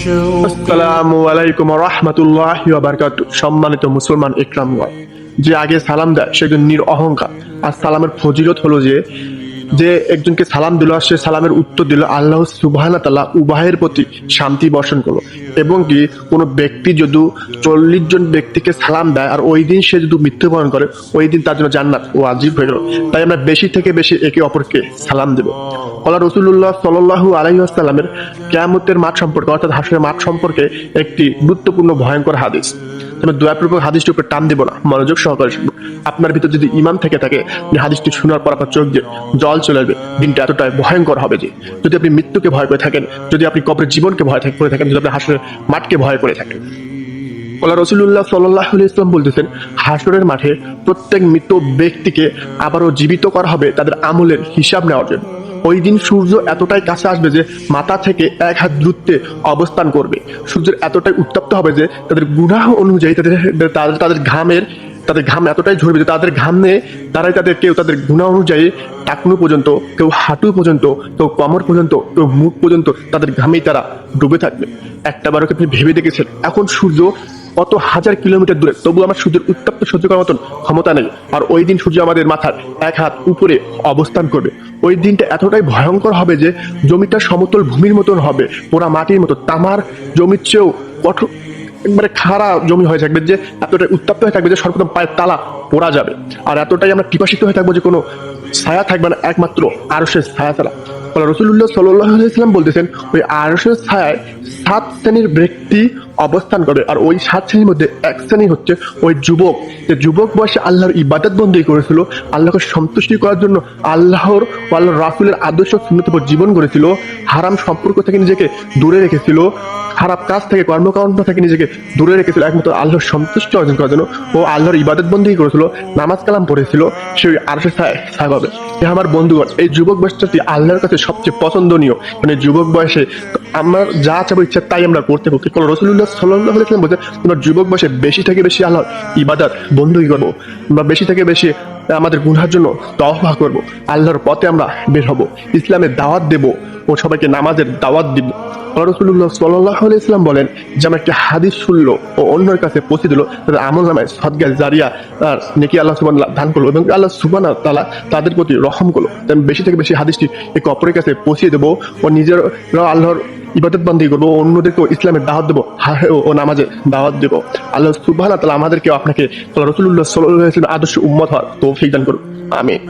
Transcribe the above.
আসসালামু আলাইকুম ওয়া রাহমাতুল্লাহি ওয়া বারাকাতুহু। সম্মানিত মুসলমান ইকরামগণ, যে আগে সালাম দেয় সে একজন নিরঅহংকার। আর সালামের ফজিলত হলো যে যে একজনকে সালাম দিল আর সে সালামের উত্তর দিল, আল্লাহ সুবহানাহু ওয়া তাআলা উভয়ের প্রতি শান্তি বর্ষণ করলো। এবং কি কোনো ব্যক্তি যদি 40 জন ব্যক্তিকে সালাম দেয় আর ওই দিন সে যদি মৃত্যুবরণ করে, ওই দিন তার জন্য জান্নাত ওয়াজিব হয়ে গেল। তাই আমরা বেশি থেকে বেশি একে অপরকে সালাম দেব। আল্লাহ রাসূলুল্লাহ সাল্লাল্লাহু আলাইহি ওয়াসাল্লামের কিয়ামতের মাঠ সম্পর্কে অর্থাৎ হাসরের মাঠ সম্পর্কে একটি গুরুত্বপূর্ণ ভয়ঙ্কর হাদিস। আমি দয়াপূর্বক হাদিসটির উপর টান দেব না, মনোযোগ সহকারে শুনবো। আপনার ভিতর যদি ঈমান থেকে থাকে, হাদিসটি শোনার পর আপনার চোখ দিয়ে জল চলে আসবে। দিনটা এতটাই ভয়ঙ্কর হবে যে যদি আপনি মৃত্যুকে ভয় করে থাকেন, যদি আপনি কবরের জীবনকে ভয় করে থাকেন, যদি আপনি হাসরের মাঠকে ভয় করে থাকেন। আল্লাহ রাসূলুল্লাহ সাল্লাল্লাহু আলাইহি ওয়াসাল্লাম বলতেছেন, হাসরের মাঠে প্রত্যেক মৃত ব্যক্তিকে আবারও জীবিত করা হবে তাদের আমলের হিসাব নেওয়ার জন্য। ওই দিন সূর্য এতটাই কাছে আসবে যে মাথা থেকে 1 হাত দূরত্বে অবস্থান করবে। সূর্যের এতটাই উত্তপ্ত হবে যে তাদের গুনাহ অনুযায়ী তাদের ঘাম এতটাই ঝরবে যে তাদের ঘামে তাদের কেউ তাদের গুনাহ অনুযায়ী টাকনু পর্যন্ত, কেউ হাঁটু পর্যন্ত, কেউ কোমর পর্যন্ত, কেউ মুখ পর্যন্ত তাদের ঘামেই তারা ডুবে থাকবে। একটাবারও কি আপনি ভেবে দেখেছেন এখন সূর্য কত হাজার কিলোমিটার দূরে, তবু আমার সূর্যের উত্তপ্ত সহ্য করার মতন ক্ষমতা নেই। আর ওই দিন সূর্য আমাদের মাথার 1 হাত উপরে অবস্থান করবে। ওই দিনটা এতটাই ভয়ঙ্কর হবে যে জমিটা সমতল ভূমির মতন হবে, পোড়া মাটির মতো, তামার জমির চেয়েও কঠোর, একবারে খাড়া জমি হয়ে থাকবে, যে এতটাই উত্তপ্ত হয়ে থাকবে যে সর্বপ্রথম পায়ের তালা পোড়া যাবে। আর এতটাই আমরা পিপাসিত হয়ে থাকবো যে কোনো ছায়া থাকবে না, একমাত্র আরশের ছায়া ছাড়া। রাসূলুল্লাহ সাল্লাল্লাহু আলাইহি ওয়াসাল্লাম বলতেছেন, ওই আরশের ছায়ায় 7 শ্রেণীর ব্যক্তি অবস্থান করবে। আর ওই 7 শ্রেণীর মধ্যে এক শ্রেণী হচ্ছে ওই যুবক, যে যুবক বয়সে আল্লাহর ইবাদত বন্দী করেছিল, আল্লাহকে সন্তুষ্টি করার জন্য আল্লাহর ও আল্লাহর রাসূলের আদর্শ সুন্নতের উপর জীবন গড়েছিল, হারাম সম্পর্ক থেকে নিজেকে দূরে রেখেছিল, খারাপ কাজ থেকে, কর্মকাণ্ড থেকে নিজেকে দূরে রেখেছিল একমাত্র আল্লাহর সন্তুষ্টি অর্জন করার জন্য, ও আল্লাহর ইবাদত বন্দী করেছিল, নামাজ কালাম পড়েছিল, সেই আরশের ছায়া পাবে। আমার বন্ধুগণ, এই যুবক বয়সটি আল্লাহর কাছে সবচেয়ে পছন্দনীয়। মানে যুবক বয়সে আমার যা চাবো ইচ্ছা তাই আমরা করতে পারি। কারণ রাসূলুল্লাহ সাল্লাল্লাহু আলাইহি ওয়াসাল্লাম বলতে, তোমরা যুবক বয়সে বেশি থেকে বেশি আল্লাহর ইবাদত বন্দী করবো, আমরা বেশি থেকে বেশি আমাদের গুনাহের জন্য তওবা করব, আল্লাহর পথে আমরা বের হব, ইসলামের দাওয়াত দেব ও সবাইকে নামাজের দাওয়াত দিব। রাসূলুল্লাহ সাল্লাল্লাহু আলাইহি ওয়াসাল্লাম বলেন, যে আমার একটা হাদিস শুনলো ও অন্যের কাছে পৌঁছে দিল, তাদের আমলনামায় সদকা জারিয়া আর নেকি আল্লাহ সুবহানাহু ওয়া তাআলা দান করলো এবং আল্লাহ সুবহানাহু ওয়া তাআলা তাদের প্রতি রহম করলো। তাই বেশি থেকে বেশি হাদিসটি একে অপরের কাছে পৌঁছে দেবো ও নিজের আল্লাহর ইবাদত বন্দী করবো, অন্যদেরকেও ইসলামের দাওয়াত দেবো ও নামাজের দাওয়াত দেবো। আল্লাহ সুবহানাহু ওয়া তাআলা আমাদেরকে আপনাকে রাসূলুল্লাহ সাল্লাল্লাহু আলাইহি ওয়াসাল্লামের আদর্শ উম্মত হওয়ার তৌফিক দান করুন। আমিন।